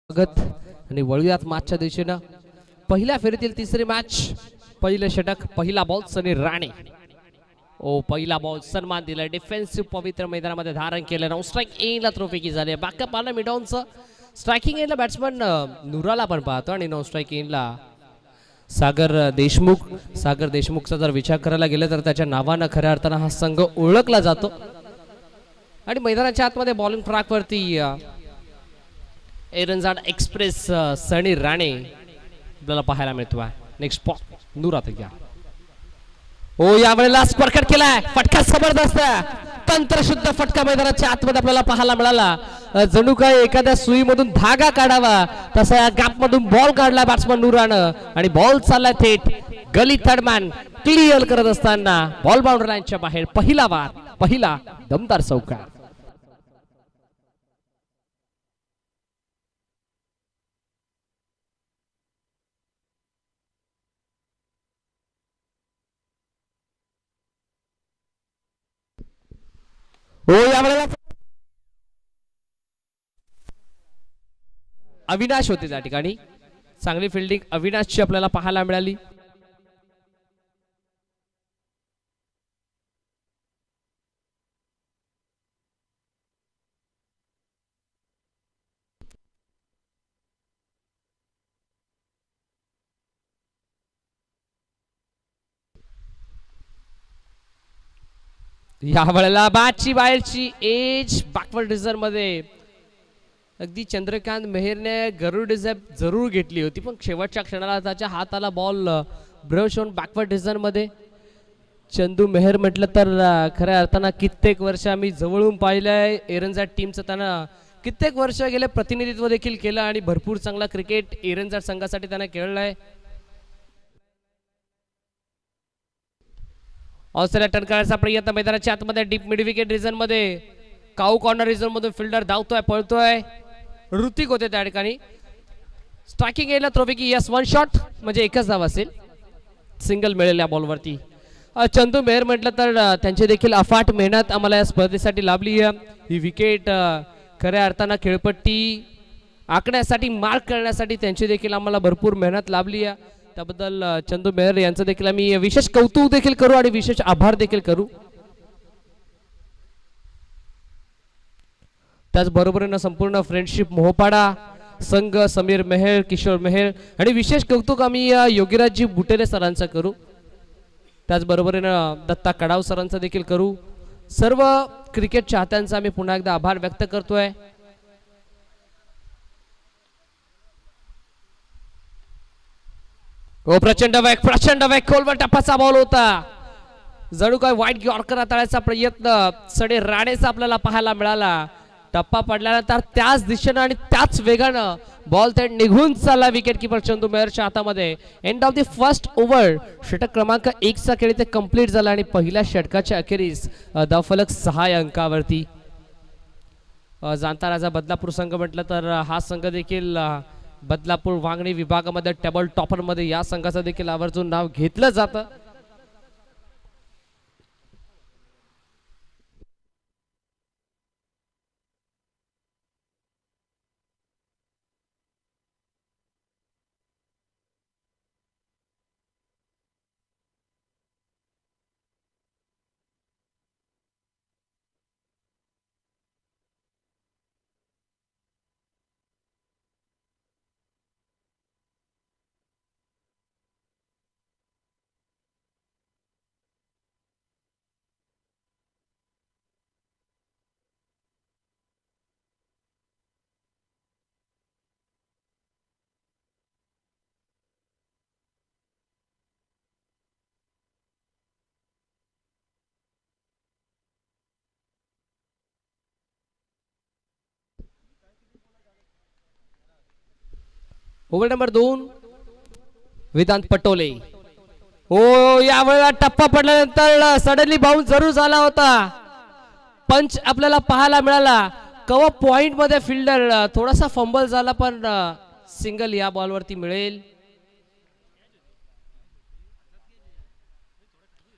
स्वागत आणि वळूयात मॅचच्या दिशेने। पहिल्या फेरीतील तिसरी मॅच, पहिले षटक, पहिला बॉल सनी राणे। ओ पहिला बॉल सन्मान दिला, डिफेन्सिव्ह पवित्र मैदानामध्ये धारण केलं, नो स्ट्राइक एला थ्रोफेकी झाले। बॅकअप आला मिडॉनचं, स्ट्राइकिंग एला बॅट्समन नुराला पण पाहतो आणि नो स्ट्राइक एला सागर देशमुख। सागर देशमुखचा जर विचार करायला गेलं तर त्याच्या नावानं खऱ्या अर्थानं हा संघ ओळखला जातो आणि मैदानाच्या आतमध्ये बॉलिंग ट्रॅकवरती एरनजाड एक्सप्रेस सनी राणे आपल्याला पाहायला मिळतो आहे। नेक्स्ट बॉल नुरा तयार, ओ यावेळेला स्पर्कट केलाय, फटका जबरदस्त, तंत्रशुद्ध फटका मैदानाच्या आतमध्ये आपल्याला पाहायला मिळाला। जणू काय एखाद्या सुईमधून धागा काढावा तसा या गॅप मधून बॉल काढला बॅट्समन नुरानं आणि बॉल चालला थेट गली थर्डमॅन क्लिअर करत असताना बॉल बाउंड्री लाईनच्या बाहेर। पहिला वार, पहिला दमदार चौकार। हो यावेळेला अविनाश होते त्या ठिकाणी, चांगली फिल्डिंग अविनाशची आपल्याला पाहायला मिळाली। यावेळेला बॅटची बाहेरची एज बॅकवर्ड रिझर्व मध्ये अगदी चंद्रकांत मेहरने गरुड डिझर्व जरूर घेतली होती, पण शेवटच्या क्षणाला त्याच्या हाताला बॉल ब्रश होऊन बॅकवर्ड रिझर्व मध्ये। चंदू मेहर म्हटलं तर खऱ्या अर्थानं कित्येक वर्ष आम्ही जवळून पाहिलंय एरनजाड टीमचं, त्यानं कित्येक वर्ष गेले प्रतिनिधित्व देखील केलं आणि भरपूर चांगला क्रिकेट एरनजाड संघासाठी त्याने खेळलाय। ऑस्ट्रेलिया टर्न करायचा प्रयत्न मैदानाच्या आतमध्ये डीप मिड विकेट रिजन मध्ये, काऊ कॉर्नर रिजन मधून फिल्डर धावतोय, पळतोय, ऋतिक होते त्या ठिकाणी। स्ट्राइकिंग यायला थ्रोपैकी यस, वन शॉट म्हणजे एकच धाव असेल, सिंगल मिळेल या बॉलवरती। चंदू मेहर म्हटलं तर त्यांची देखील अफाट मेहनत आम्हाला या स्पर्धेसाठी लाभली आहे। ही विकेट खऱ्या अर्थानं खेळपट्टी आखण्यासाठी, मार्क करण्यासाठी त्यांची देखील आम्हाला भरपूर मेहनत लाभली आहे। त्याबद्दल चंदू मेहर यांचं देखील आम्ही विशेष कौतुक देखील करू आणि विशेष आभार देखील करू। त्याचबरोबरीनं संपूर्ण फ्रेंडशिप मोहपाडा संघ, समीर मेहर, किशोर मेहर आणि विशेष कौतुक आम्ही योगीराजजी बुटेले सरांचं करू। त्याचबरोबरीनं दत्ता कडाव सरांचं देखील करू। सर्व क्रिकेट चाहत्यांचा आम्ही पुन्हा एकदा आभार व्यक्त करतोय। ओ प्रचंड वेग खोलवर टप्पाचा बॉल होता, जणू काय वाईट यॉर्कर हाताळायचा प्रयत्न सनी राणेचा आपल्याला पाहायला मिळाला। टप्पा पडल्यानंतर त्याच दिशेनं आणि त्याच वेगानं बॉल थेट निघून चालला विकेट किपर चंदू मेहरच्या हातामध्ये। End of the first over, षटक क्रमांक 1 चा खेळ इथे कंप्लीट झाला आणि पहिल्या षटकाच्या अखेरीस धावफलक 6 अंकावरती। जाणता राजा बदलापूर संघ म्हटलं तर हा संघ देखील बदलापूर वांगणी विभागामध्ये टेबल टॉपर मध्ये या संघाचं देखील आवर्जून नाव घेतलं जातं। Over number 2 Vedant Patole. ओ यावेळेला टप्पा पडल्यानंतर सडनली बाउन्स जरूर झाला होता, पंच आपल्याला पाहायला मिळाला। कव्हर पॉइंट मध्ये फिल्डर थोडासा फंबल झाला, पण सिंगल या बॉलवरती मिळेल।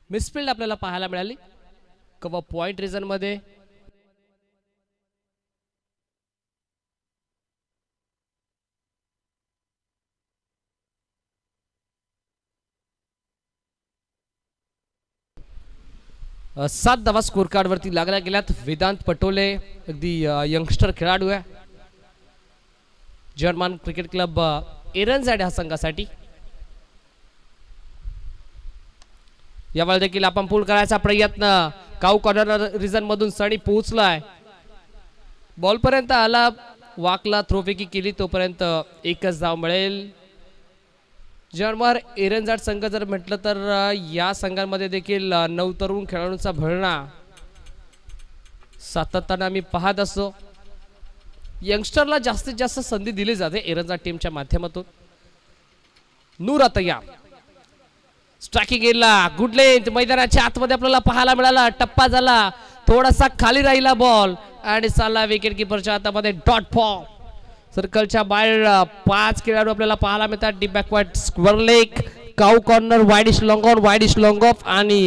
मिसफिल्ड आपल्याला पाहायला मिळाली कव्हर पॉइंट रिजन मध्ये। 7 धावा स्कोर कार्ड वरती लागल्या गेल्यात. वेदांत पटोले अगदी यंगस्टर खेळाडू आहे. जर्मन क्रिकेट क्लब एरनझॅड ह्या संघासाठी. यावेळी देखील आपण पूल करायचा प्रयत्न. काऊ कॉर्नर रिजन मधून सनी पोहोचलाय. बॉल पर्यंत आला, वाकला, थ्रोफेकी केली, तोपर्यंत एकच धाव मिळेल. जर्मन एरनझॅड संघ जर म्हटलं तर या संघांमध्ये देखील नवतरुण खेळाडूंचा भरणा सातत्याने आम्ही पाहत असतो. यंगस्टरला जास्तीत जास्त संधी दिली जाते एरनझॅड टीमच्या माध्यमातून. नूरा तैयार. स्ट्रायकिंग एरियाला गुड लेंथ मैदानाच्या आतमध्ये आपल्याला पाहायला मिळाला. टप्पा झाला, थोडासा खाली राहिला बॉल आणि चालला विकेट किपरच्या हातामध्ये. Dot form. सर्कलच्या बाहेर 5 खेळाडू आपल्याला पाहायला मिळतात. Deep backward square leg, cow corner, wideish long on, wideish long off आणि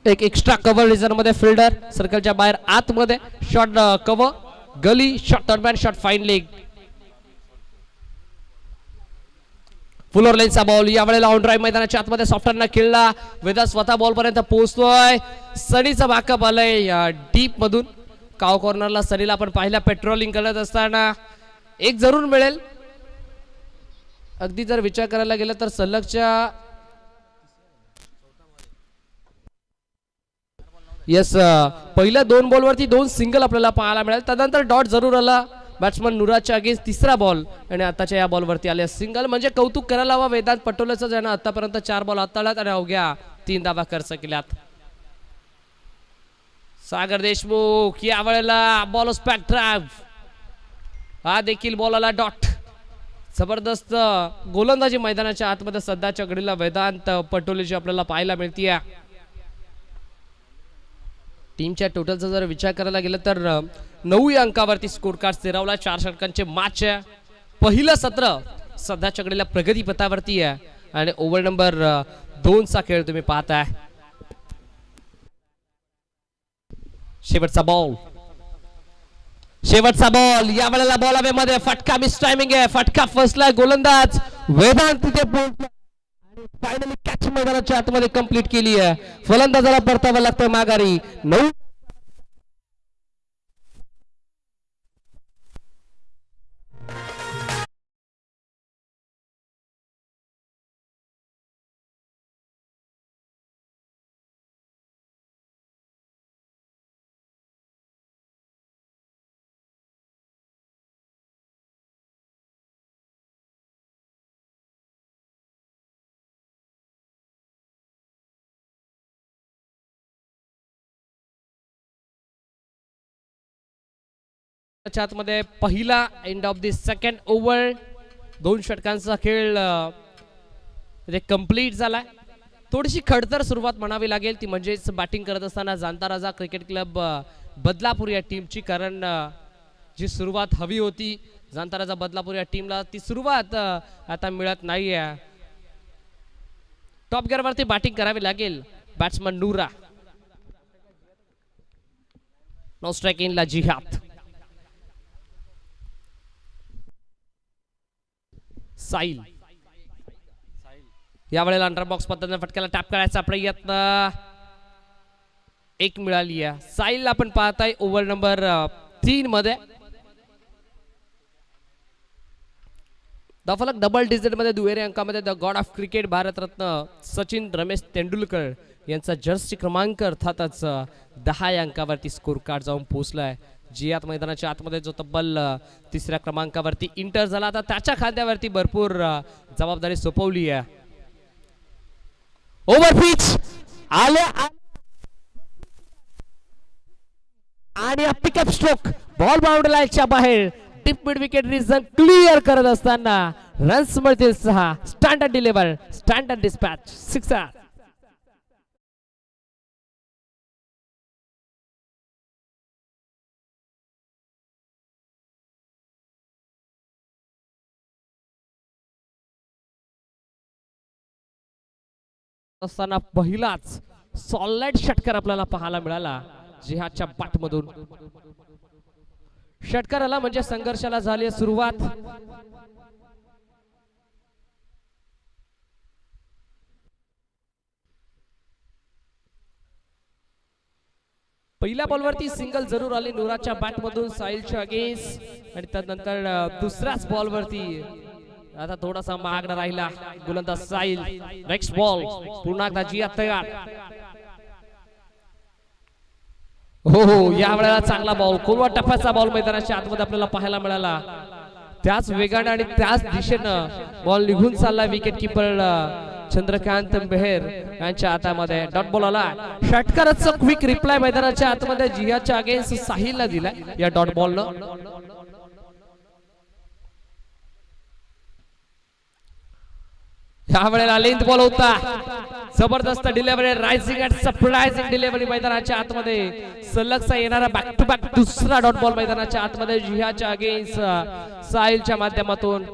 एक एक्स्ट्रा कव्हर रिजन मध्ये फिल्डर. सर्कलच्या बाहेर आतमध्ये short cover, gully short, turn short, fine leg. Fuller लेनचा बॉल यावेळेला ऑन ड्राईव्ह मैदानाच्या आतमध्ये सॉफ्टरना खेळला. वेदा स्वतः बॉल पर्यंत पोहोचतोय. सनीचा बॅकअप आलाय डीप मधून. काव कॉर्नरला सनीला आपण पाहिला पेट्रोलिंग करत असताना. एक जरूर मिळेल. अगदी जर विचार करायला गेलं तर सलगच्या यस पहिल्या 2 बॉलवरती 2 सिंगल आपल्याला पाहायला मिळेल. त्यानंतर डॉट जरूर आला बॅट्समन नुराच्या अगेन्स्ट तिसरा बॉल आणि आताच्या या बॉलवरती आले सिंगल. म्हणजे कौतुक करायला हवा वेदांत पटोलेचं, ज्यानं आतापर्यंत 4 बॉल हाताळल्यात आणि अवघ्या 3 धावा खर्च केल्यात. सागर देशमुख यावेळेला बॉल स्पॅक ड्राइव्ह. हा देखील बॉल आला डॉट. जबरदस्त गोलंदाजी मैदानाच्या आतमध्ये सध्याच्या घडीला वेदांत पटोलेची आपल्याला पाहायला मिळतीये. टीमच्या टोटलचा जर विचार करायला गेलं तर 9 अंकावरती स्कोर कार्ड स्थिरावला. 4 षटकांचे मॅच आहे. पहिलं सत्र सध्याच्या घडीला प्रगती पथावरती आहे आणि ओव्हर नंबर 2 चा खेळ तुम्ही पाहताय. शेवटचा बॉल यावेळेला बॉल हवेमध्ये. फटका मिस टायमिंग आहे. फटका फसलाय. गोलंदाज वेदांत तिथे पोहोचला आणि फायनली कॅच मैदानाच्या आतमध्ये कंप्लीट केली आहे. फलंदाजाला परतावं लागतंय माघारी. 9 मध्ये पहिला end of the second over. 2 षटकांचा खेळ कंप्लीट झालाय. थोडीशी खडतर सुरुवात म्हणावी लागेल ती म्हणजेच बॅटिंग करत असताना जाणता राजा क्रिकेट क्लब बदलापूर या टीमची. कारण जी सुरुवात हवी होती जाणता राजा बदलापूर या टीमला ती सुरुवात आता मिळत नाहीये. टॉप गिअर वरती बॅटिंग करावी लागेल बॅट्समन नूरा. नो स्ट्राइक इनला जिहाद. साहिल यावेळेला अंडर बॉक्स पद्धतीने फटक्याला टॅप करायचा प्रयत्न. 1 मिळाली आहे. साहिल आपण पाहताय ओव्हर नंबर 3 मध्ये. दफलक डबल डिजिट मध्ये दुहेरी अंकामध्ये the god of cricket Bharat Ratna Sachin Ramesh Tendulkar यांचा जर्सी क्रमांक अर्थातच 10 अंकावरती स्कोर कार्ड जाऊन पोहोचलाय. जियात मैदानाच्या आतमध्ये जो तब्बल 3ऱ्या क्रमांकावरती इंटर झाला. आता त्याच्या खांद्यावरती भरपूर जबाबदारी सोपवली आहे. ओव्हर पिच आले आणि पिकअप स्ट्रोक बॉल बाउंड्री लाईनच्या बाहेर. Deep mid wicket region clear करत असताना रन्स मिळतील 6. Standard deliver, standard dispatch, 6. असताना पहिलाच सॉलिड षटकार आपल्याला पाहायला मिळाला जिहादच्या बॅट मधून. षटकाराला म्हणजे संघर्षाला झाली सुरुवात. पहिल्या बॉलवरती सिंगल जरूर आली नुराच्या बॅट मधून साहिलच्या अगेन्स्ट आणि त्यानंतर दुसऱ्याच बॉलवरती आता थोडासा महागडा राहिला गोलंदाज साहिल. नेक्स्ट बॉल पुन्हा एकदा जिया तयार. हो हो या वेळेला चांगला बॉल कोलवा टप्प्याचा बॉल मैदानाच्या आतमध्ये आपल्याला पाहायला मिळाला. त्याच वेगाने आणि त्याच दिशेनं बॉल निघून चालला विकेट किपर चंद्रकांत बेहेर यांच्या हातामध्ये. डॉट बॉल आला. षटकाराचा क्विक रिप्लाय मैदानाच्या आतमध्ये जियाच्या अगेन्स्ट साहिलला दिला या डॉट बॉलनं. ह्या वेळेला लेंथ बॉल होता. जबरदस्त delivery rising and surprising delivery मैदानाच्या आतमध्ये सलगचा येणारा बॅक टू बॅक दुसरा डॉट बॉल मैदानाच्या आतमध्ये जिहाच्या अगेन्स्ट साहिलच्या माध्यमातून.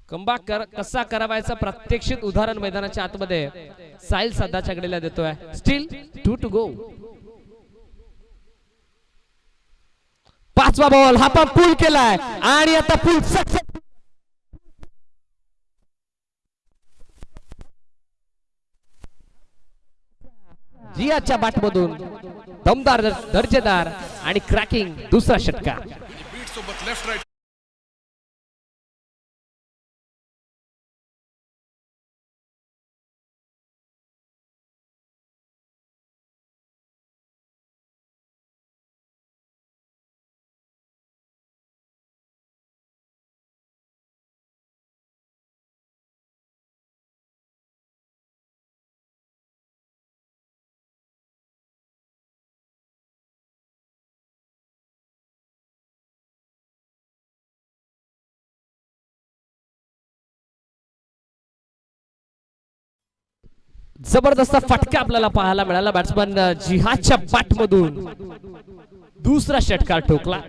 कमबॅक कसा करावायचा प्रात्यक्षिक उदाहरण मैदानाच्या आतमध्ये साहिल सध्याच्या घडीला देतोय. Still 2 to go. पाचवा बॉल हा पण पूल केलाय आणि आता पूल सक्सेस. जियाच्या बॅट मधून दमदार दर्जेदार आणि क्रॅकिंग दुसरा षटकार. जबरदस्त फटका आपल्याला पाहायला मिळाला बॅट्समन जिहादच्या बॅट मधून दुसरा षटकार ठोकला.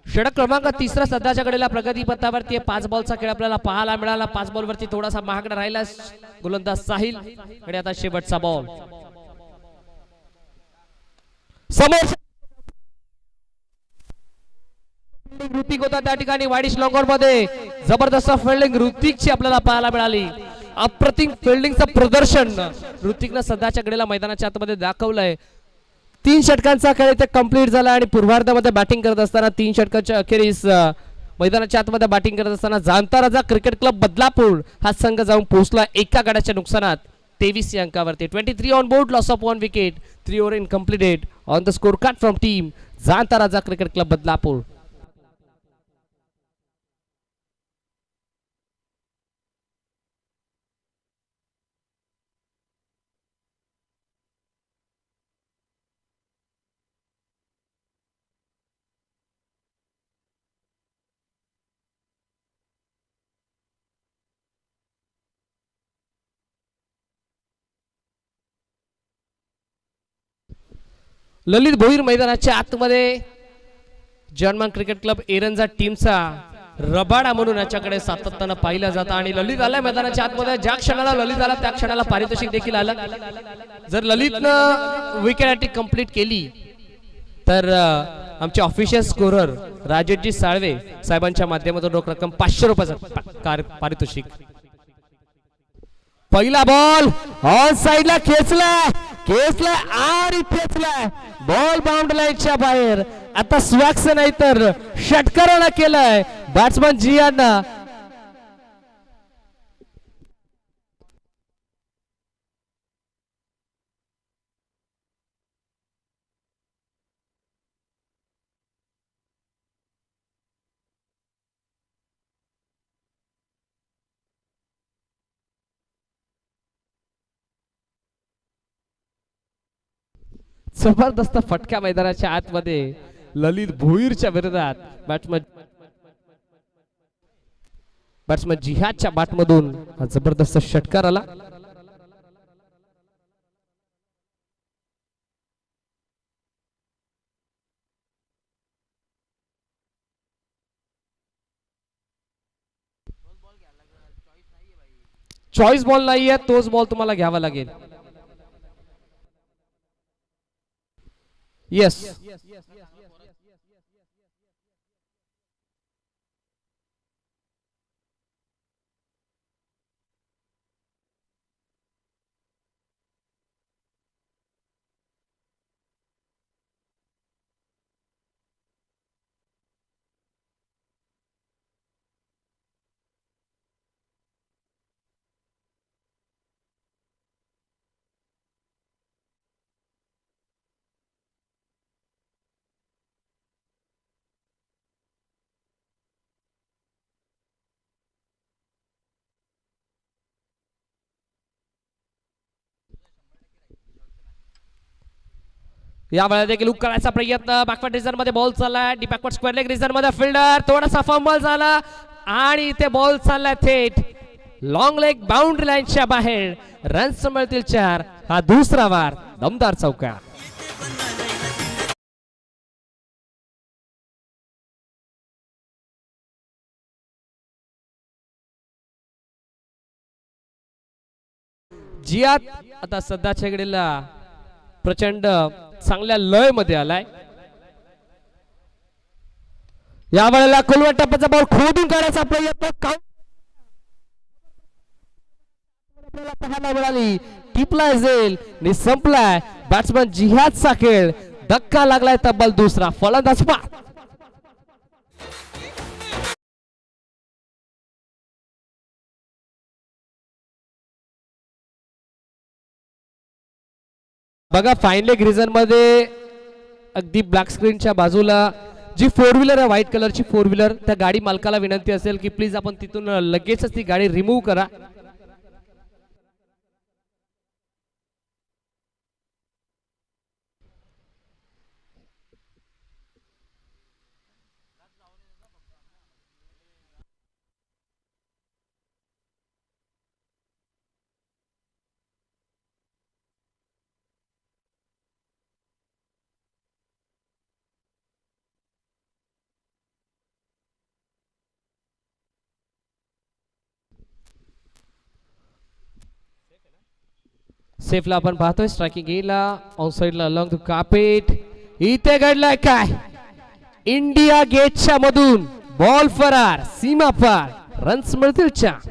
षटक क्रमांक तिसरा सध्याच्या घडीला प्रगती पथावरती 5 बॉलचा खेळ आपल्याला पाहायला मिळाला. 5 बॉल वरती थोडासा महागडा राहिला गोलंदाज साहिल आणि आता शेवटचा बॉल समोर ऋतिक होता त्या ठिकाणी वाईडिश लॉंगऑन मध्ये. जबरदस्त फिल्डिंग ऋतिकची आपल्याला पाहायला मिळाली. अप्रतिम फिल्डिंगचं प्रदर्शन ऋतिकनं सध्याच्या घडीला मैदानाच्या आतमध्ये दाखवलंय. 3 षटकांचा खेळ इथे कंप्लीट झाला आणि पूर्वार्धामध्ये बॅटिंग करत असताना 3 षटकांच्या अखेरीस मैदानाच्या आतमध्ये बॅटिंग करत असताना जाणता राजा क्रिकेट क्लब बदलापूर हा संघ जाऊन पोहोचला एका गड्याच्या नुकसानात 23 अंकावरती. 23 on board, loss of 1 wicket, 3 over incompleted on the score card from team जाणता राजा क्रिकेट क्लब बदलापूर. ललित भोईर मैदानाच्या आतमध्ये जर्मन क्रिकेट क्लब एरंजा टीमचा रबाडा म्हणून याच्याकडे सातत्यानं पाहिलं जातं आणि ललित आलाय मैदानाच्या आतमध्ये. ज्या क्षणाला ललित आला त्या क्षणाला पारितोषिक देखील आलं. जर ललितनं विकेट कंप्लीट केली तर आमचे ऑफिशियल स्कोरर राजेशजी साळवे साहेबांच्या माध्यमातून रोख रक्कम 500 रुपयाचं पारितोषिक. पहिला बॉल ऑन साइडला खेचला आणि खेचला बॉल बाउंड लाईनच्या बाहेर. आता स्वॅक्स नाही तर षटकारानं केलाय बॅट्समन जियाना. जबरदस्त फटका मैदानाच्या आतमध्ये ललित भोईरच्या विरोधात बॅट्समन जिहादच्या बॅटमधून हा जबरदस्त षटकार आला. चॉईस बॉल नाहीये, तोच बॉल तुम्हाला घ्यावा लागेल. येस यावेळेला देखील करायचा प्रयत्न बॅकवर्ड रिझन मध्ये बॉल चाललाय D backward square leg reason मध्ये फिल्डर थोडासा फंबल झाला आणि इथे बॉल चाललाय थेट लॉंग लेग बाउंड्री लाईनच्या बाहेर. रन्स मिळतील 4. हा दुसरा वार दमदार चौका. जियात आता सध्याच्या घडीला प्रचंड चांगल्या लय मध्ये आलाय. या वेळेला खोलवर टप्प्याचा बॉल खोदून काढायचा प्रयत्न पाहायला मिळाली. टिपलाय झेल नि संपलाय बॅट्समन जिहादचा खेळ. धक्का लागलाय तब्बल दुसरा. फलंदाज बाद. बघा फाईन लेग रिझन मध्ये अगदी ब्लॅक स्क्रीनच्या बाजूला जी 4 व्हीलर आहे व्हाईट कलरची 4 व्हीलर त्या गाडी मालकाला विनंती असेल की प्लीज आपण तिथून लगेचच ती गाडी रिमूव्ह करा. सेफला आपण पाहतोय स्ट्रायकिंग गेला ऑन साइडला अलॉंग द कार्पेट. इथे घडलाय काय इंडिया गेटच्या मधून बॉल फरार सीमा पार. रन्स मिळतील 4.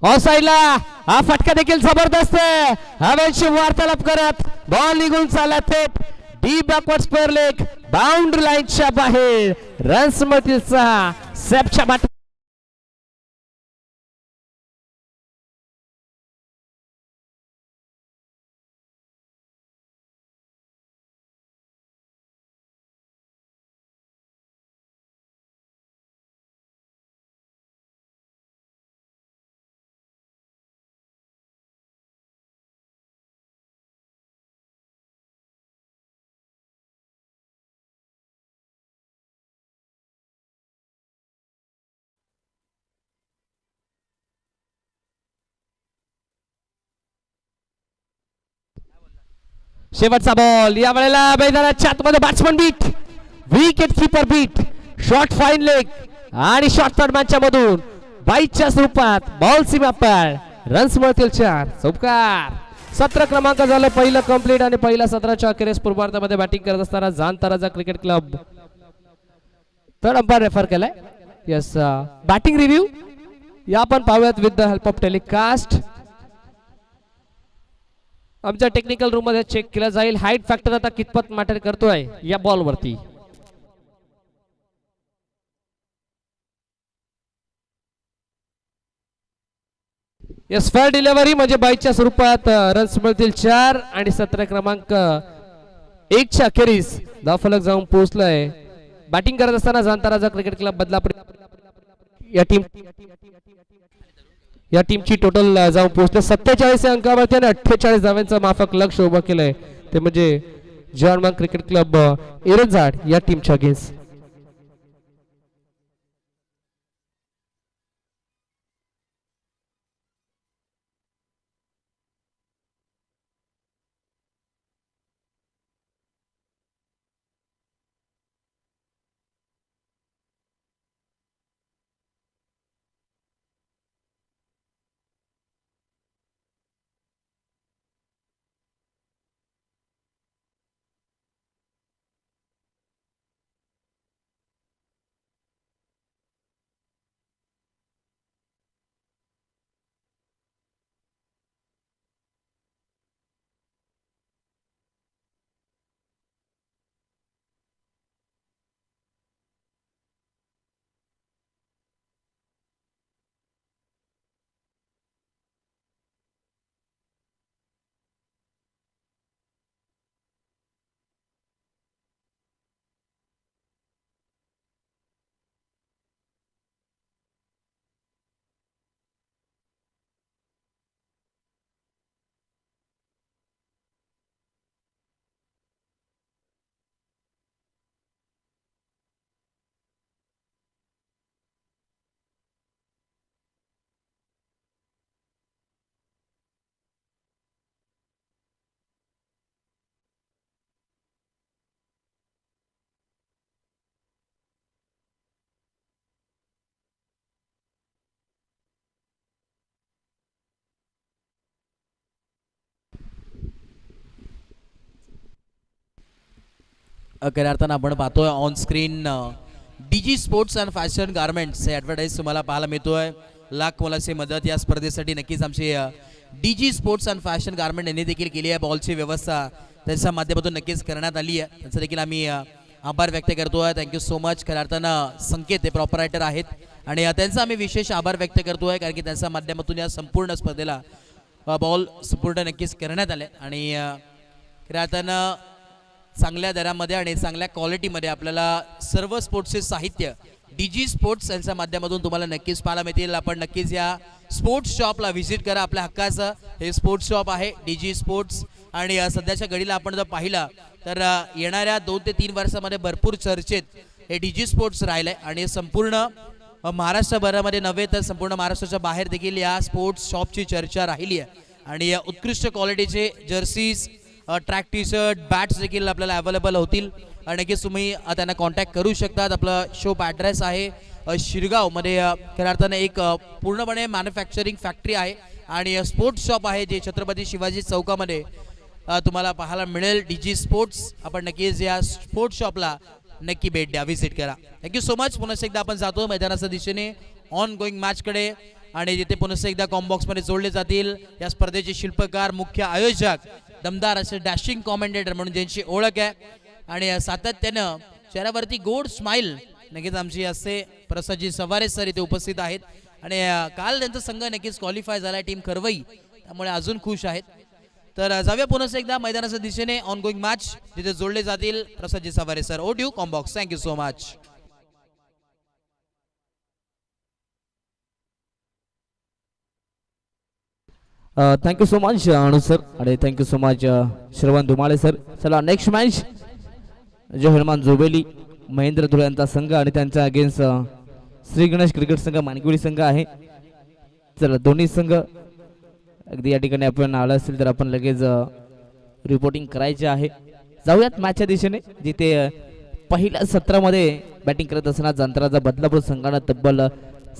ऑफ साइडला हा फटका देखील जबरदस्त आहे. हवेशी वार्तालाप करत बॉल निघून चालला थेट D backward square leg boundary लाईनच्या बाहेर. रन्स मिळतील 6. सेपच्या बाट शेवटचा बॉल. या वेळेला मैदानाच्या आतमध्ये batsman beat wicket keeper beat short fine leg आणि शॉर्ट थर्ड मॅचच्या मधून बाईटच्या स्वरूपात बॉल सीमा पार. रन्स मिळतील 4. चौकार. 17 क्रमांक झालं पहिलं कंप्लीट आणि पहिल्या सत्राच्या अखेरीस पूर्वार्धामध्ये बॅटिंग करत असताना Jaanta Raja cricket club third umpire refer केलाय. यस बॅटिंग रिव्ह्यू या आपण पाहूयात with the help of telecast. आमच्या टेक्निकल रूम मध्ये चेक केलं जाईल हाईट फॅक्टर आता कितपत मॅटर करतोय या बॉल वरती. यस फेअर डिलिव्हरी म्हणजे बाईच्या स्वरूपात रन्स मिळतील 4 आणि 17 क्रमांक 1च्या अखेरीस धावफलक जाऊन पोहोचलाय. बॅटिंग करत असताना जाणताराजा क्रिकेट क्लब बदलापूर या टीमची टोटल जाऊन पोहोचले 47 अंकावरती आणि 48 धाव्यांचं माफक लक्ष उभं केलंय ते म्हणजे जर्मन क्रिकेट क्लब एरनझाड या टीमच्या अगेन्स्ट. खऱ्या अर्थानं आपण पाहतोय on screen DG sports and fashion garments हे ॲडव्हर्टाईज तुम्हाला पाहायला मिळतोय. लाख मोलाची मदत या स्पर्धेसाठी नक्कीच आमची डीजी स्पोर्ट्स अँड फॅशन गारमेंट यांनी देखील केली आहे. बॉलची व्यवस्था त्याच्या माध्यमातून नक्कीच करण्यात आली आहे. त्यांचं देखील आम्ही आभार व्यक्त करतोय. Thank you so much. खऱ्या अर्थानं संकेत हे प्रॉपरायटर आहेत आणि त्यांचा आम्ही विशेष आभार व्यक्त करतोय कारण की त्यांच्या माध्यमातून या संपूर्ण स्पर्धेला बॉल सपोर्ट नक्कीच करण्यात आले आणि खऱ्या अर्थानं चांगल्या दरामध्ये आणि चांगल्या क्वालिटीमध्ये आपल्याला सर्व स्पोर्ट्सचे साहित्य डीजी स्पोर्ट्स यांच्या माध्यमातून तुम्हाला नक्कीच पाहायला मिळतील. आपण नक्कीच या स्पोर्ट्स शॉपला व्हिजिट करा. आपल्या हक्काचं हे स्पोर्ट्स शॉप आहे डीजी स्पोर्ट्स आणि सध्याच्या घडीला आपण जर पाहिलं तर येणाऱ्या 2 ते 3 वर्षामध्ये भरपूर चर्चेत हे डीजी स्पोर्ट्स राहिलंय आणि संपूर्ण महाराष्ट्रभरामध्ये नव्हे तर संपूर्ण महाराष्ट्राच्या बाहेर देखील या स्पोर्ट्स शॉपची चर्चा राहिली आहे आणि उत्कृष्ट क्वालिटीचे jerseys track T shirt bats देखील आपल्याला अवेलेबल होतील. नक्कीच तुम्ही त्यांना कॉन्टॅक्ट करू शकतात. आपलं शॉप ॲड्रेस आहे शिरगावमध्ये. खऱ्या अर्थानं एक पूर्णपणे मॅन्युफॅक्चरिंग फॅक्टरी आहे आणि स्पोर्ट्स शॉप आहे जे छत्रपती शिवाजी चौकामध्ये तुम्हाला पाहायला मिळेल. डीजी स्पोर्ट्स आपण नक्कीच या स्पोर्ट्स शॉपला नक्की भेट द्या, व्हिजिट करा. Thank you so much. पुन्हा एकदा आपण जातो मैदानाच्या दिशेने ऑन गोईंग मॅचकडे आणि जिथे पुन्हा एकदा कॉम्बॉक्समध्ये जोडले जातील या स्पर्धेचे शिल्पकार मुख्य आयोजक दमदार असे डॅशिंग कॉमेंटेटर म्हणून ज्यांची ओळख आहे आणि सातत्यानं चेहऱ्यावरती गोड स्माइल नक्कीच आमची असते प्रसादजी सवारे सर इथे उपस्थित आहेत आणि काल त्यांचा संघ नक्कीच क्वालिफाय झाला टीम खरवई, त्यामुळे अजून खुश आहेत. तर जाऊया पुन्हा एकदा मैदानाच्या दिशेने ऑन गोईंग मॅच जिथे जोडले जातील प्रसादजी सवारे सर. ओट यू कॉम्बॉक्स. Thank you so much. Thank you so much Anu sir आणि thank you so much Shravan Dhumale sir. चला नेक्स्ट मॅच जो हनुमान जोबेली महेंद्र धुळे यांचा संघ आणि त्यांच्या अगेन्स्ट श्री गणेश क्रिकेट संघ मानकुळी संघ आहे. चला दोन्ही संघ अगदी या ठिकाणी आपण आलं असेल तर आपण लगेच रिपोर्टिंग करायचे आहे. जाऊयात मॅचच्या दिशेने जिथे पहिल्या सत्रामध्ये बॅटिंग करत असताना जंत्राचा बदलापूर संघानं तब्बल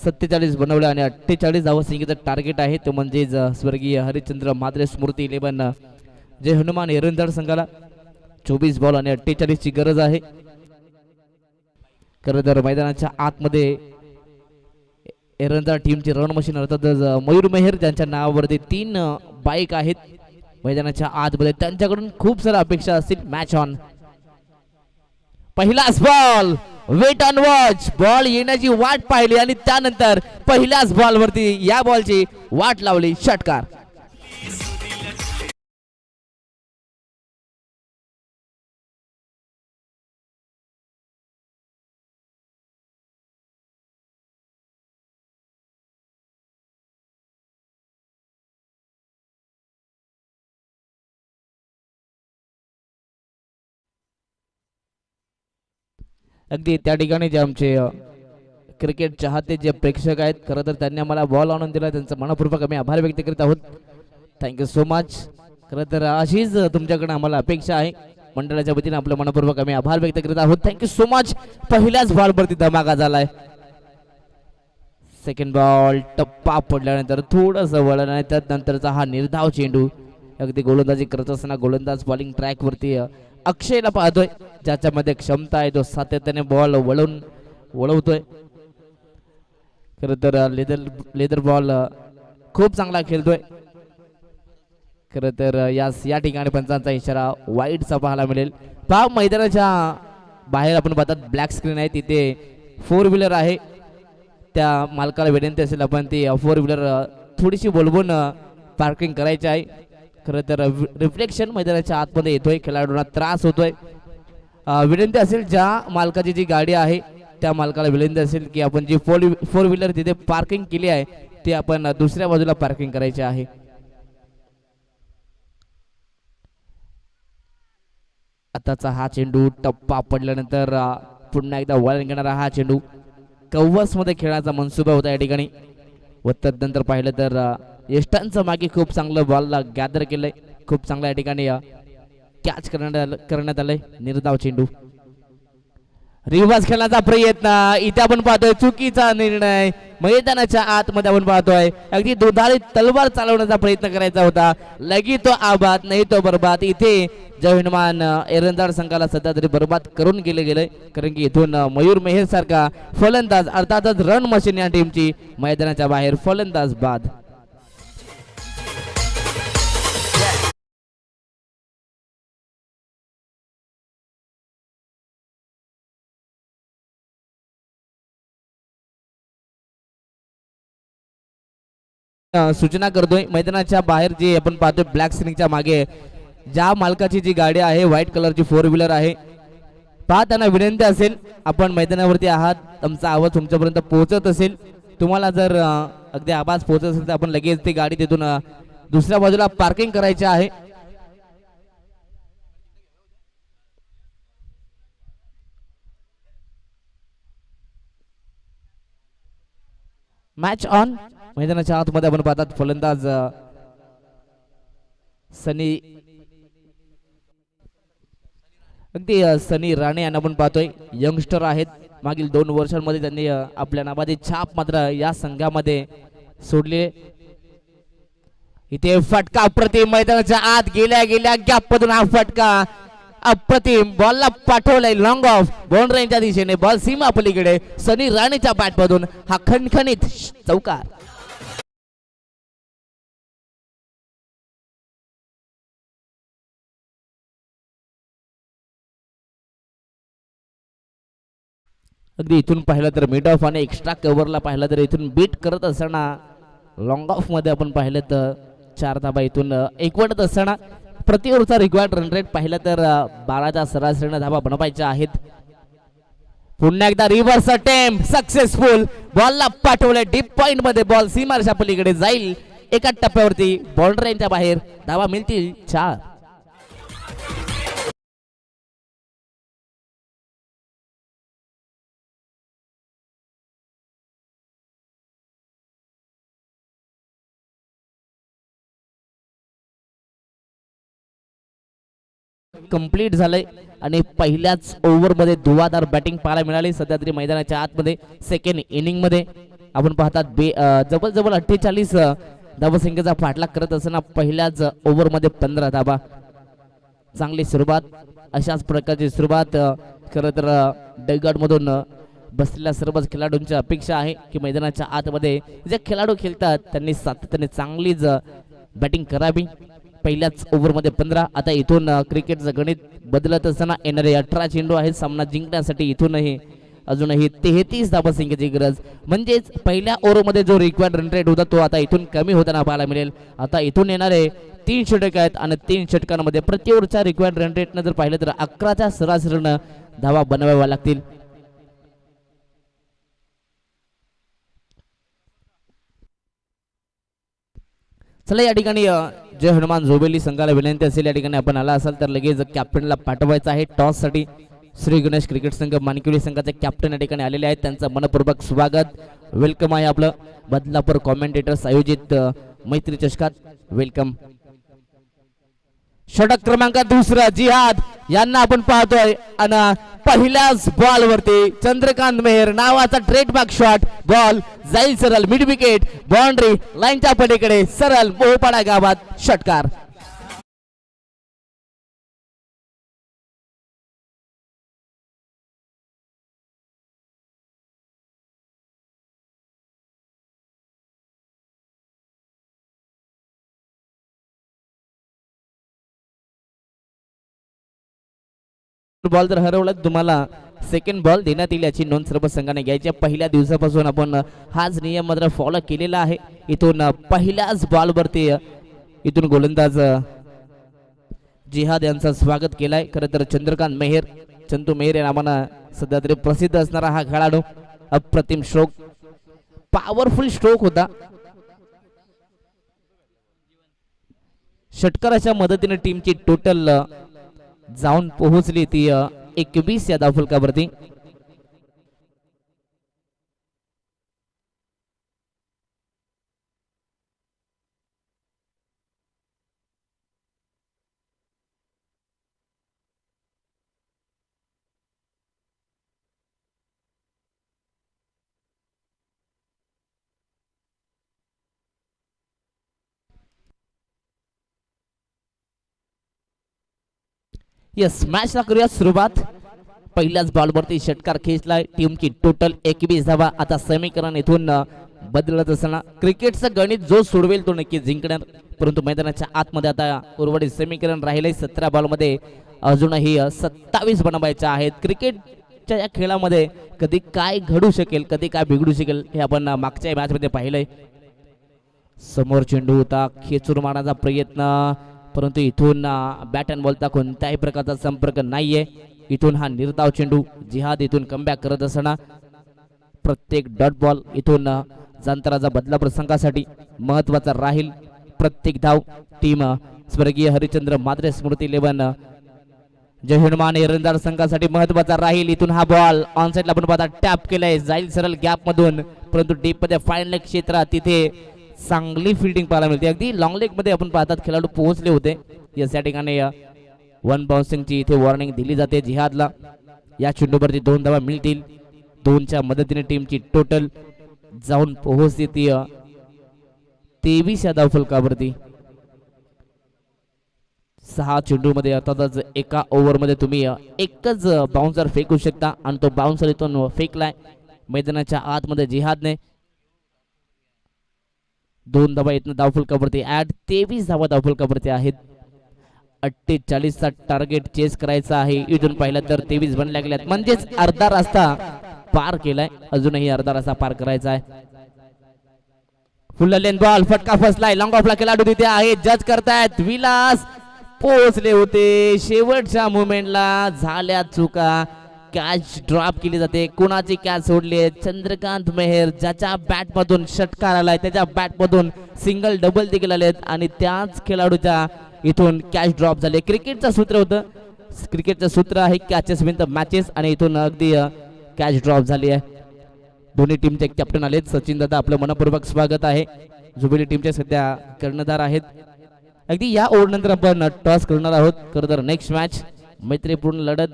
47 बनवलं आणि 48 धावा संख्येचं टार्गेट आहे. तो म्हणजेच स्वर्गीय हरिश्चंद्र मात्रे स्मृती 11 जय हनुमान एरंदाड संघाला 24 बॉल आणि 48 ची गरज आहे. खरं तर मैदानाच्या आतमध्ये एरंदाड टीमची रन मशीन अर्थातच मयूर मेहर ज्यांच्या नावावरती 3 बाईक आहेत. मैदानाच्या आतमध्ये त्यांच्याकडून खूप साऱ्या अपेक्षा असतील. Match on. पहिलाच ball wait on watch. Ball येण्याची वाट पाहिली आणि त्यानंतर पहिल्याच बॉल वरती या बॉलची वाट लावली. षटकार. अगदी त्या ठिकाणी जे आमचे क्रिकेट चाहते जे प्रेक्षक आहेत खरं तर त्यांनी आम्हाला बॉल आणून दिला, त्यांचा मनपूर्वक आम्ही आभार व्यक्त करीत आहोत. Thank you so much. खरं तर अशीच तुमच्याकडे आम्हाला अपेक्षा आहे. मंडळाच्या वतीने आपलं मनपूर्वक आम्ही आभार व्यक्त करीत आहोत. Thank you so much. पहिल्याच बॉलवरती धमाका झालाय. सेकंड बॉल टप्पा पडल्यानंतर थोडंसं वळण आहे. त्यानंतरचा हा निर्धाव चेंडू अगदी गोलंदाजी करत असताना गोलंदाज बॉलिंग ट्रॅक वरती अक्षयला पाहतोय ज्याच्यामध्ये क्षमता आहे. तो सातत्याने बॉल वळवतोय. खरं तर लेदर बॉल खूप चांगला खेळतोय. खरं तर या ठिकाणी पंचांचा इशारा वाईटचा पाहायला मिळेल. पहा मैदानाच्या बाहेर आपण पाहतात ब्लॅक स्क्रीन आहे, तिथे 4 व्हीलर आहे. त्या मालकाला विनंती असेल आपण ती 4 व्हीलर थोडीशी बोलवून पार्किंग करायची आहे. खरं तर रिफ्लेक्शन मैदानाच्या आतमध्ये येतोय, खेळाडूंना त्रास होतोय. विनंती असेल ज्या मालकाची जी गाडी आहे त्या मालकाला विनंती असेल की आपण जी 4 व्हीलर तिथे पार्किंग केली आहे ती आपण दुसऱ्या बाजूला पार्किंग करायची आहे. आताचा हा चेंडू टप्पा पडल्यानंतर पुन्हा एकदा वळण घेणारा हा चेंडू कव्वास मध्ये खेळायचा मनसुबा होता या ठिकाणी. व तदनंतर पाहिलं तर यष्टांचं मागे खूप चांगलं बॉलला गॅदर केलंय. खूप चांगला या ठिकाणी कॅच करण्यात आलंय. निर्धाव चेंडू रिव्हर्स खेळण्याचा प्रयत्न इथे आपण पाहतोय चुकीचा निर्णय. मैदानाच्या आतमध्ये आपण पाहतोय अगदी दुधारी तलवार चालवण्याचा प्रयत्न करायचा होता. लगी तो आबाद नाही तो बरबाद. इथे जय हनुमान एरंदाड संघाला सध्या तरी बरबाद करून गेले गेले, कारण की इथून मयूर मेहर सारखा फलंदाज अर्थातच रन मशीन या टीमची मैदानाच्या बाहेर फलंदाज बाद. सूचना करतोय मैदानाच्या बाहेर जे आपण पाहतोय ब्लॅक स्क्रीनच्या मागे ज्या मालकाची जी गाडी आहे व्हाईट कलरची 4 व्हीलर आहे, पाहताना विनंती असेल आपण मैदानावरती आहात, तुमचा आवाज तुमच्यापर्यंत पोहोचत असेल, तुम्हाला जर अगदी आवाज पोहोचत असेल तर आपण लगेच ती गाडी तिथून दुसऱ्या बाजूला पार्किंग करायची आहे. Match on. मैदानाच्या आतमध्ये आपण पाहतात फलंदाज सनी अगदी सनी राणे यांना आपण पाहतोय. यंगस्टर आहेत, मागील 2 वर्षांमध्ये त्यांनी आपल्या नावाची छाप मात्र या संघामध्ये सोडले. इथे फटका अप्रतिम मैदानाच्या आत गेल्या गेल्या गॅप मधून हा फटका अप्रतिम बॉलला पाठवलाय लॉंग ऑफ बाउंड्रीच्या दिशेने. बॉल सीमा पलीकडे सनी राणेच्या बॅट मधून हा खणखणीत चौकार. अगदी इथून पाहिलं तर मिड ऑफ आणि एक्स्ट्रा कव्हरला पाहिलं तर इथून बीट करत असताना लॉंग ऑफ मध्ये आपण पाहिलं तर 4 धाबा इथून एकवटत असताना प्रति ओव्हरचा रिक्वायर्ड रन रेट पाहिलं तर 12च्या सरासरीने धाबा बनवायच्या आहेत. पुन्हा एकदा रिव्हर्स अटेम्प्ट सक्सेसफुल. बॉलला पाठवलंय डीप पॉइंट मध्ये, बॉल सीमारच्या पलीकडे जाईल. एका टप्प्यावरती बाउंड्रीच्या बाहेर धाबा मिळतील 4. कंप्लीट झालंय आणि पहिल्याच ओव्हरमध्ये धुवाधार बॅटिंग पाहायला मिळाली. सध्या तरी मैदानाच्या आतमध्ये सेकंड इनिंग मध्ये आपण पाहतात जवळ 48 धावसंख्येचा पाठलाग करत असताना पहिल्याच ओव्हरमध्ये 15 धाबा. चांगली सुरुवात, अशाच प्रकारची सुरुवात खरं तर डगआउट मधून बसलेल्या सर्वच खेळाडूंची अपेक्षा आहे की मैदानाच्या आतमध्ये जे खेळाडू खेळतात त्यांनी सातत्याने चांगलीच बॅटिंग करावी. पहिल्याच ओव्हरमध्ये 15. आता इथून क्रिकेटचं गणित बदलत असताना येणारे 18 चेंडू आहेत. सामना जिंकण्यासाठी इथूनही अजूनही 33 धावसंख्येची गरज, म्हणजेच पहिल्या ओव्हरमध्ये जो रिक्वायर्ड रन रेट होता तो आता इथून कमी होताना पाहायला मिळेल. आता इथून येणारे 3 षटक आहेत आणि 3 षटकांमध्ये प्रति ओव्हरच्या रिक्वायर्ड रन रेटनं जर पाहिलं तर 11च्या सरासरीनं धावा बनवाव्या लागतील. चला या ठिकाणी जय हनुमान झोबेली संघाला विनंती असेल, या ठिकाणी आपण आला असाल तर लगेच कॅप्टनला पाठवायचं आहे टॉस साठी. श्री गणेश क्रिकेट संघ मानकिवली संघाचे कॅप्टन या ठिकाणी आलेले आहेत, त्यांचं मनपूर्वक स्वागत वेलकम आहे आपलं. बदलापूर कॉमेंटेटर्स आयोजित मैत्री चषकात वेलकम. षटक क्रमांक 2 जिहाद यांना आपण पाहतोय आणि पहिल्याच बॉल वरती चंद्रकांत मेहर नावाचा ट्रेडमार्क शॉट. बॉल जाईल सरळ मिड विकेट बाउंड्री लाईनच्या पलीकडे सरळ मोहपाडा गावात षटकार. बॉल जर हरवला तुम्हाला सेकंड बॉल देण्यात येईल याची नोंद सर्व संघाने घ्यायची. पहिल्या दिवसापासून आपण हाच नियम मात्र फॉलो केलेला आहे. इथून पहिल्याच बॉल वरती इथून गोलंदाज जिहाद यांचं स्वागत केलंय. खरं तर चंद्रकांत मेहर चंदू मेहर या नावानं सध्या तरी प्रसिद्ध असणारा हा खेळाडू. अप्रतिम स्ट्रोक, पॉवरफुल स्ट्रोक होता. षटकाराच्या मदतीने टीमची टोटल जाऊन पोहोचली ती 21 या धावफलकावरती. यस मॅचला करूया सुरुवात. पहिल्याच बॉलवरती षटकार खेचलाय. टीमची टोटल 21 धावा. आता समीकरण इथून बदलत असताना क्रिकेटचं गणित जो सोडवेल तो नक्की जिंकणार, परंतु मैदानाच्या आतमध्ये आता उर्वरित समीकरण राहिले 17 बॉलमध्ये अजूनही 27 बनवायच्या आहेत. क्रिकेटच्या या खेळामध्ये कधी काय घडू शकेल, कधी काय बिघडू शकेल हे आपण मागच्या मॅचमध्ये पाहिलंय. समोर चेंडू होता, खेचून मारण्याचा प्रयत्न, परंतु इथून बॅट अँड बॉलचा कोणत्याही प्रकारचा संपर्क नाहीये. इथून हा निर्धाव चेंडू. जिहाद इथून कमबॅक करत असताना प्रत्येक डॉट बॉल इथून जंतराचा बदलापूर संघासाठी महत्वाचा राहील. प्रत्येक धाव टीम स्वर्गीय हरिचंद्र मात्रे स्मृती 11 जय हनुमान एरंदार संघासाठी महत्वाचा राहील. इथून हा बॉल ऑन साइडला आपण पाहता टॅप केलाय, जाईल सरळ गॅप मधून, परंतु डीप मध्ये फाईन लेग क्षेत्रात तिथे चांगली फिल्डिंग पाहायला मिळते. अगदी लॉंग लेग मध्ये आपण पाहतात खेळाडू पोहोचले होते. या ठिकाणी वन बाउन्सिंगची इथे वॉर्निंग दिली जाते जिहादला. या चेंडूवरती 2 धावा मिळतील. 2च्या मदतीने टीमची टोटल जाऊन पोहोचते ती 23 या धावफलकावरती. 6 चेंडूमध्ये अर्थातच एका ओव्हरमध्ये तुम्ही एकच बाउन्सर फेकू शकता आणि तो बाउन्सर इथून फेकलाय मैदानाच्या आतमध्ये जिहादने. 2 धावा इथून धावफलकावरती ऍड. 23 धावा धावफलकावरती आहेत. 48चा टार्गेट चेस करायचा आहे. इथून पाहिलं तर 23 बनल्या गेल्यात, म्हणजेच अर्धा रस्ता पार केलाय. अजूनही अर्धा रस्ता पार करायचा आहे. फुल लेन बॉल, फटका फसलाय. लॉंग ऑफला खेळाडू तिथे आहे, जज करतायत. विलास पोहोचले होते शेवटच्या मोमेंटला, झाल्या चुका. कॅच ड्रॉप केली जाते. कुणाची कॅच सोडली? चंद्रकांत मेहर, ज्याच्या बॅट मधून षटकार आलाय, त्याच्या बॅट मधून सिंगल डबल देखील आलेत आणि त्याच खेळाडूच्या इथून कॅच ड्रॉप झाले. क्रिकेटचं सूत्र होतं, क्रिकेटचं सूत्र आहे कॅचेस विन द मॅचेस, आणि इथून अगदी कॅच ड्रॉप झाली आहे. दोन्ही टीमचे कॅप्टन आलेत. सचिन दादा, आपलं मनपूर्वक स्वागत आहे. जुबिली टीमचे सध्या कर्णधार आहेत. अगदी या ओव्हर नंतर आपण टॉस करणार आहोत. खरं तर नेक्स्ट मॅच मैत्रीपूर्ण लढत.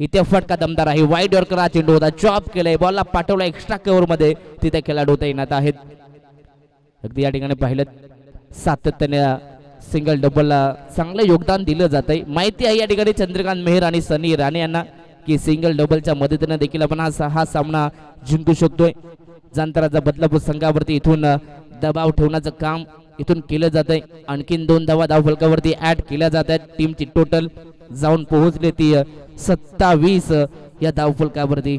इथे फटका दमदार आहे. वाईड यॉर्कर चेंडू होता, चॉप केलाय, बॉलला पाठवला एक्स्ट्रा कव्हर मध्ये. तिथे खेळाडू तैनात आहेत. अगदी या ठिकाणी पाहिलं सातत्याने सिंगल डबलला चांगलं योगदान दिलं जात आहे. माहिती आहे या ठिकाणी चंद्रकांत मेहर आणि सनी राणे यांना की सिंगल डबलच्या मदतीने देखील आपण हा सामना जिंकू शकतोय. जंतराचा बदलापूर संघावरती इथून दबाव ठेवण्याचं काम इथून केलं जात आहे. आणखीन 2 धावा धावफलकावरती ऍड केल्या जात आहेत. टीमची टोटल जाऊन पोहोचले ती 27 या धावफलकावरती.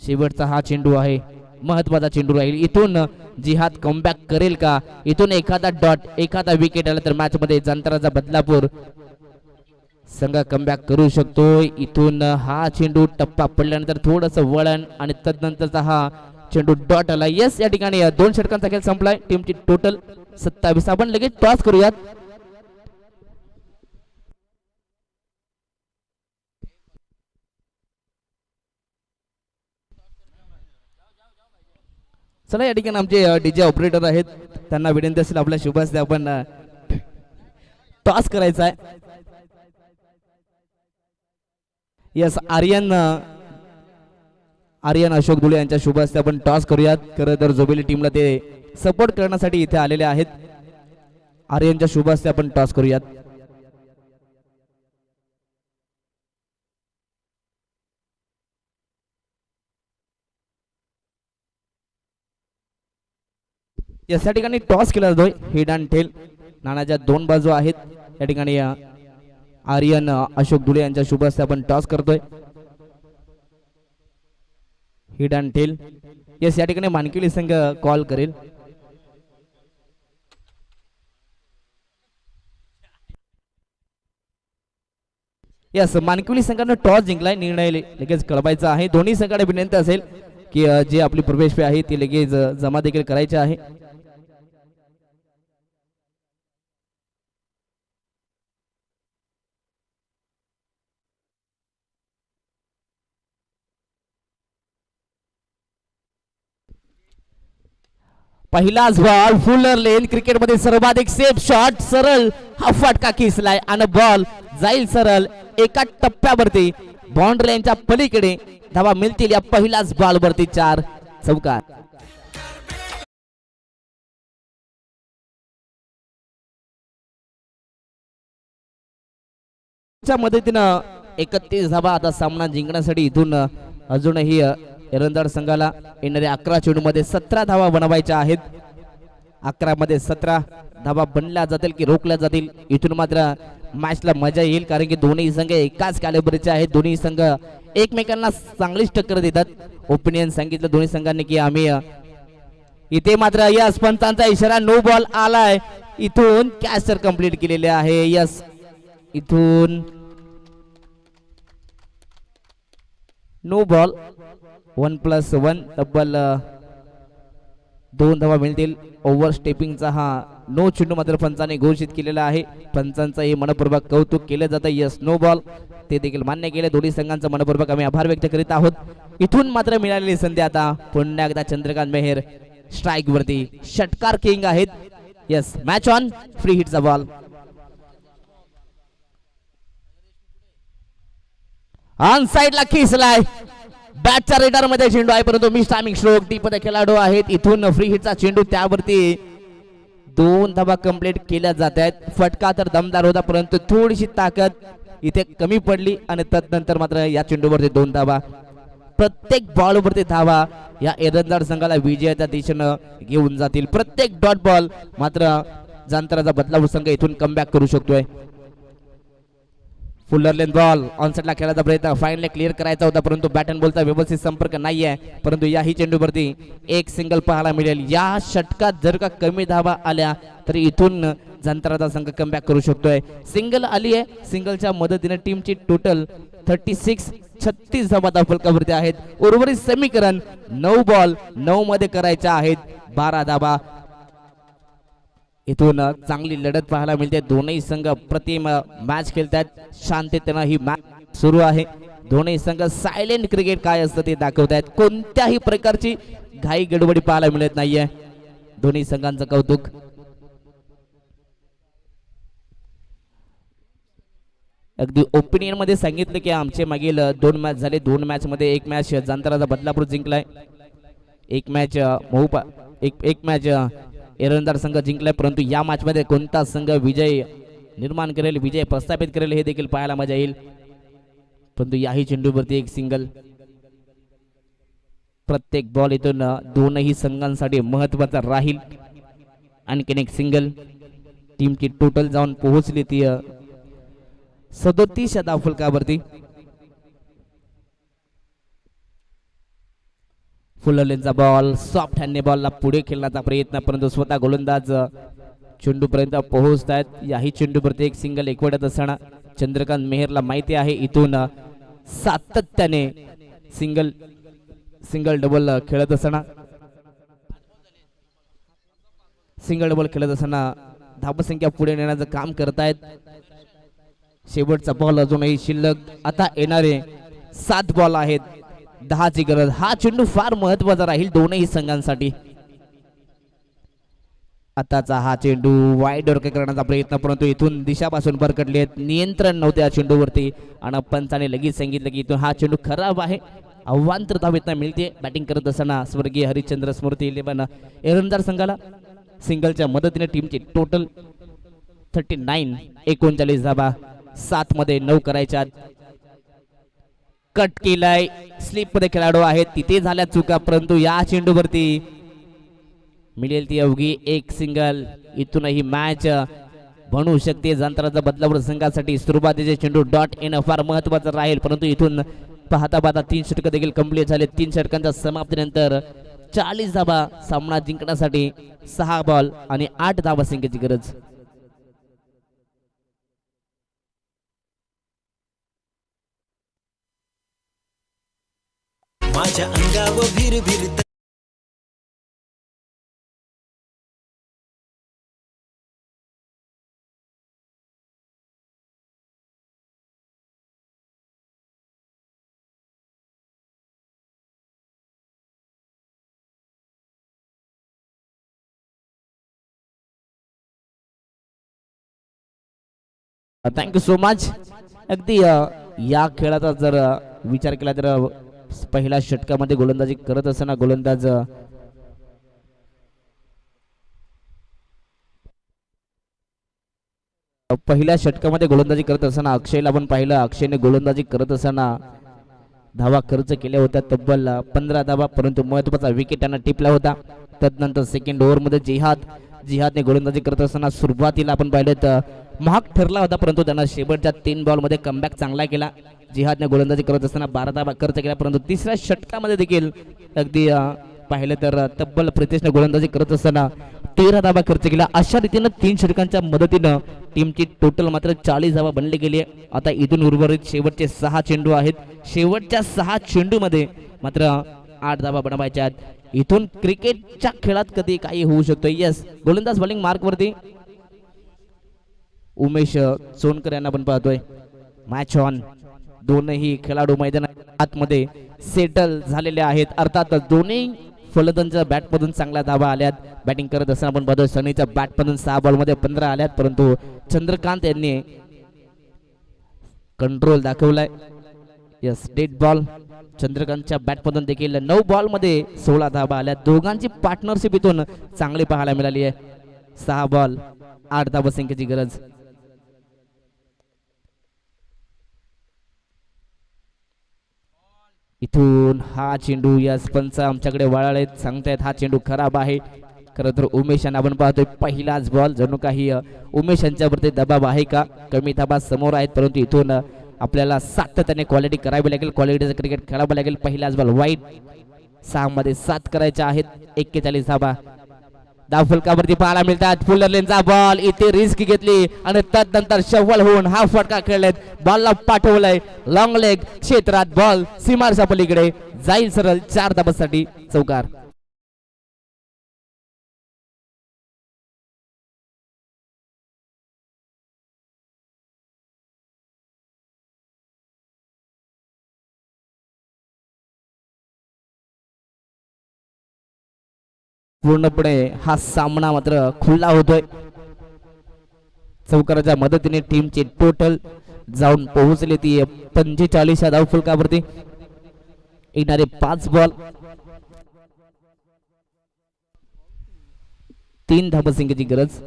शेवटचा हा चेंडू आहे, महत्वाचा चेंडू राहील. इथून जिहाद कमबॅक करेल का? इथून एखादा डॉट, एखादा विकेट आला तर मॅच मध्ये जंतराचा बदलापूर संघ कमबॅक करू शकतो. इथून हा चेंडू टप्पा पडल्यानंतर थोडस वळण आणि तदनंतरचा हा चेंडू डॉट आला. यस, या ठिकाणी 2 षटकांचा खेळ संपलाय. टीमची टोटल 27. आपण लगेच टॉस करूयात. चला, या ठिकाणी आमचे डीजे ऑपरेटर आहेत, त्यांना विनंती असेल आपल्या शुभास आपण टॉस करायचा आहे. यस, आर्यन अशोक धुळे यांच्या शुभ हस्ते आपण टॉस करूयात. खरं तर जोबेली टीमला ते सपोर्ट करण्यासाठी इथे आलेले आहेत. आर्यनच्या शुभ हस्ते आपण टॉस करूयात. या ठिकाणी टॉस केला जातोय हेड अँड टेल. नाण्याच्या 2 बाजू आहेत. या ठिकाणी आर्यन अशोक धुळे यांच्या शुभ हस्ते आपण टॉस करतोय. Hit and tail. यस, या ठिकाणी मानकिली संघ कॉल करेल. यस, मानकिली संघानं टॉस जिंकलाय. निर्णय लगेच कळवायचा आहे. दोन्ही संघाने विनंती असेल की जे आपली प्रवेश फी आहे ती लगेच जमा देखील करायची आहे. पहिलाच बॉल फुलर लेन. क्रिकेटमध्ये सर्वाधिक सेफ शॉट. सरळ हा फटका खेचलाय आणि बॉल जाईल सरळ एका टप्प्यावरती बाउंड्री लाईनच्या पलीकडे. धावा मिळतील या पहिल्याच बॉल वरती 4 चौकार. च्या मदतीनं 31 धावा आता सामना जिंकण्यासाठी इथून अजूनही एरंदाड संघाला येणाऱ्या 11 चेंडूमध्ये 17 धावा बनवायच्या आहेत. 11 मध्ये 17 धावा बनल्या जातील की रोखल्या जातील, इथून मात्र मॅचला मजा येईल. कारण की दोन्ही संघ एकाच कॅलिबरचे आहेत. दोन्ही संघ एकमेकांना चांगलीच टक्कर देतात. ओपिनियन सांगितलं दोन्ही संघांनी की आम्ही इथे मात्र यस पंचांचा इशारा, नो बॉल आलाय. इथून कॅचर कंप्लीट केलेले आहे. यस इथून नो बॉल, 1+1 डबल 2 धावा मिळतील. ओव्हर स्टेपिंगचा हा नो चेंडू मात्र पंचाने घोषित केलेला आहे. पंचांचंही मनपूर्वक कौतुक केलं जातं. यस नो बॉल ते देखील मान्य केले. दोन्ही संघांचा मनपूर्वक आम्ही आभार व्यक्त करीत आहोत. इथून मात्र मिळालेली संधी आता पुन्हा एकदा चंद्रकांत मेहर स्ट्राईक वरती, षटकार किंग आहेत. यस मॅच ऑन, फ्री हिटचा बॉल. ऑन साइडला खेचलाय, बॅटच्या रेडार मध्ये चेंडू आहे परंतु मिस टायमिंग स्ट्रोक. टीपमध्ये खेळाडू आहेत. इथून फ्री हिटचा चेंडू, त्यावरती 2 धावा कंप्लीट केल्या जात आहेत. फटका तर दमदार होता परंतु थोडीशी ताकद इथे कमी पडली आणि तदनंतर मात्र या चेंडूवरती 2 धावा. प्रत्येक बॉल वरती धावा या एरंदाड संघाला विजयाच्या दिशेनं घेऊन जातील. प्रत्येक डॉट बॉल मात्र जांतराचा बदलापूर संघ इथून कमबॅक करू शकतोय. फुलर लेन बॉल, ऑनसेटला खेळायचा प्रयत्न, फाईनली क्लिअर करायचा होता परंतु बॅट अँड बॉलचा व्यवस्थित संपर्क नाहीये. परंतु याही चेंडूवरती एक सिंगल पाहायला मिळेल. या षटकात जर का कमी धावा आल्या तरी इथून जांतराचा संघ कमबॅक करू शकतोय. सिंगल आली आहे, सिंगलच्या मदतीने टीमची टोटल 36 धावा फलकावरती आहेत. उर्वरित समीकरण 9 बॉल 9 मध्ये करायच्या आहेत. 12 धावा. इथून चांगली लढत पाहायला मिळते. दोन्ही संघ प्रतिम मॅच खेळतात. शांततेनं ही मॅच सुरू आहे. दोन्ही संघ सायलेंट क्रिकेट काय असतं ते दाखवत आहेत. कोणत्याही प्रकारची घाई गडबडी पाहायला मिळत नाहीये. दोन्ही संघांचं कौतुक. अगदी ओपिनियन मध्ये सांगितलं की आमचे मागील 2 मॅच झाले. 2 मॅच मध्ये एक मॅच जांतराचा बदलापूर जिंकलाय, एक मॅच एक मॅच एरंदाड संघ जिंकलाय. परंतु या मॅच मध्ये कोणता संघ विजय निर्माण करेल, विजय प्रस्थापित करेल हे देखील पाहायला मजा येईल. परंतु याही चेंडूवरती एक सिंगल. प्रत्येक बॉल इथून दोनही संघांसाठी महत्वाचा राहील. आणखीन एक सिंगल. टीमची टोटल जाऊन पोहोचली ती 37 धावफलकावरती. फुलरलेनचा बॉल, सॉफ्ट हँडने बॉलला पुढे खेळण्याचा प्रयत्न परंतु स्वतः गोलंदाज चेंडू पर्यंत पोहोचतात. याही चेंडूवरती एक सिंगल एकवटत असताना चंद्रकांत मेहरला माहिती आहे इथून सातत्याने सिंगल डबल खेळत असताना धावसंख्या पुढे नेण्याचं काम करतायत. शेवटचा बॉल अजूनही शिल्लक. आता येणारे 7 बॉल आहेत. 10ची गरज. हा चेंडू फार महत्वाचा राहील दोनही संघांसाठी. आताचा हा चेंडू वाईड डोरके करण्याचा प्रयत्न परंतु इथून दिशापासून भरकटले. नियंत्रण नव्हते या चेंडूवरती आणि पंचाने लगेच सांगितलं की इथून हा चेंडू खराब आहे. अवांतर धावेतना मिळते. बॅटिंग करत असताना स्वर्गीय हरिश्चंद्र स्मृती 11 एरंदाड संघाला सिंगलच्या मदतीने टीमची टोटल 39 धावा. 7 मध्ये 9 करायच्या. कट केलाय. स्लिप मध्ये खेळाडू आहेत तिथे झाल्या चुका परंतु या चेंडूवरती मिळेल ती अवघी एक सिंगल. इथूनही मॅच बनू शकते जांतराचा बदलापूर संघासाठी. सुरुवातीचे चेंडू डॉट येणं फार महत्वाचं राहील परंतु इथून पाहता 3 षटक देखील कंप्लीट झाले. 3 षटकांच्या समाप्तीनंतर 40 धावा सामना जिंकण्यासाठी 6 बॉल आणि 8 धावा संख्येची गरज. माझ्या अंगावर भिरभिर थँक्यू सो मच. अगदी या खेळाचा जर विचार केला तर पहिल्या षटकामध्ये गोलंदाजी करत असताना गोलंदाज पहिल्या षटकामध्ये गोलंदाजी करत असताना अक्षयला आपण पाहिलं. अक्षयने गोलंदाजी करत असताना धावा खर्च केल्या होत्या तब्बल 15 धावा, परंतु महत्वाचा विकेट त्यांना टिपला होता. तदनंतर सेकंड ओव्हरमध्ये जिहादने गोलंदाजी करत असताना सुरुवातीला आपण पाहिलं तर महाग ठरला होता, परंतु त्यांना शेवटच्या 3 बॉलमध्ये कमबॅक चांगला केला. जिहादने गोलंदाजी करत असताना 12 धावा खर्च केल्या, परंतु तिसऱ्या षटकामध्ये देखील अगदी पाहिलं तर तब्बल प्रितेशने गोलंदाजी करत असताना 13 धावा खर्च केला. अशा रीतीनं 3 षटकांच्या मदतीनं टीमची टोटल मात्र 40 धावा बनली गेली आहे. आता इथून उर्वरित शेवटचे 6 चेंडू आहेत. शेवटच्या 6 चेंडूमध्ये मात्र 8 धावा बनवायच्या आहेत. इथून क्रिकेटच्या खेळात कधी काही होऊ शकतो. यस, गोलंदाज बॉलिंग मार्कवरती उमेश सोनकर यांना आपण पाहतोय. Match on. दोनही खेळाडू मैदानात आतमध्ये सेटल झालेले आहेत. अर्थातच दोन्ही फलंदाजांच्या बॅटमधून चांगल्या धावा आल्यात. बॅटिंग करत असताना आपण पाहतोय सनीच्या बॅटमधून 6 बॉलमध्ये 15 आल्यात, परंतु चंद्रकांत यांनी कंट्रोल दाखवलाय. Yes, dead ball. चंद्रकांतच्या बॅटमधून देखील 9 बॉलमध्ये 16 धावा आल्या. दोघांची पार्टनरशिप इथून चांगली पाहायला मिळाली आहे. 6 बॉल 8 धावा संख्येची गरज. इथून हा चेंडू यस पंच आमच्याकडे वळालेत, सांगतायत हा चेंडू खराब आहे. खरं तर उमेश यांना आपण पाहतोय पहिलाच बॉल. जणू काही उमेश यांच्यावरती दबाव आहे का? कमी धाबा समोर आहेत, परंतु इथून आपल्याला सातत्याने क्वालिटी करावी लागेल. क्वालिटीचं क्रिकेट खेळावं लागेल. पहिलाच बॉल वाईट. 6 मध्ये 7 करायच्या आहेत. 41 धाबा धाव फलकावरती पाहायला मिळतात. फुलर लेनचा बॉल, इथे रिस्क घेतली आणि तदनंतर शव्वल होऊन हा फटका खेळलेत. बॉलला पाठवलंय लॉंग लेग क्षेत्रात. बॉल सीमारच्या पलीकडे जाईल सरळ. 4 धाबांसाठी चौकार. पूर्णपणे हा सामना मात्र खुला होतोय. चौकाराच्या मदतीने टीमची टोटल जाऊन पोहोचली ती 45 धाव फलकावरती. येणारे 5 बॉल 3 धावसंख्येची गरज.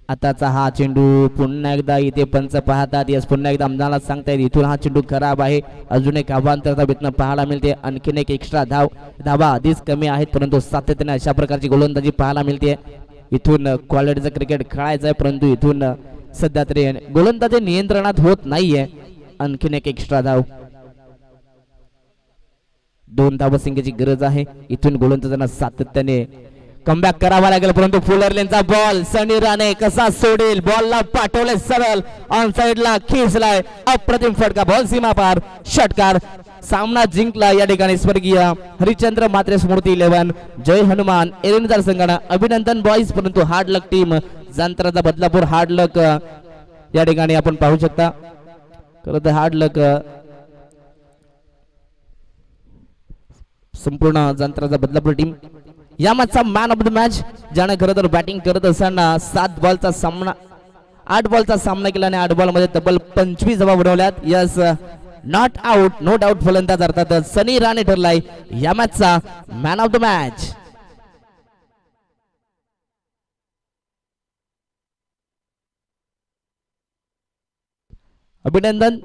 आताचा हा चेंडू पुन्हा एकदा इथे पंच पाहतात. यस, पुन्हा एकदा आम्हाला सांगतायत इथून हा चेंडू खराब आहे. अजून एक अवांतरता भेटणं पाहायला मिळते. आणखीन एक एक्स्ट्रा धावा आधीच कमी आहेत, परंतु सातत्याने अशा प्रकारची गोलंदाजी पाहायला मिळते. इथून क्वालिटीचं क्रिकेट खेळायचं आहे, परंतु इथून सध्या तरी गोलंदाजी नियंत्रणात होत नाहीये. आणखीन एक एक्स्ट्रा धाव. 2 धावसंख्येची गरज आहे. इथून गोलंदाजांना सातत्याने कमबॅक करावा लागेल, परंतु फुलर लेनचा बॉल सनी राणे कसा सोडेल. बॉलला पाठवले सरळ ऑन साइडला खेचलाय. अप्रतिम फटका. बॉल सीमा पार. षटकार. सामना जिंकला या ठिकाणी स्वर्गीय हरिचंद्र म्हात्रे स्मृती 11 जय हनुमान एरंडदार संघानं. अभिनंदन बॉईज. परंतु हार्ड लक टीम जांत्राचा बदलापूर हार्ड लक या ठिकाणी आपण पाहू शकता. खरं तर हार्ड लक संपूर्ण जांत्राचा बदलापूर टीम. या मॅचचा मॅन ऑफ द मॅच ज्याने खरं तर बॅटिंग करत असताना 8 बॉलचा सामना केला आणि 8 बॉलमध्ये तब्बल 25 धावा बनवल्यात. Yes, not out, no doubt फलंदाज अर्थातच सनी राणे ठरलाय या मॅचचा मॅन ऑफ द मॅच. अभिनंदन.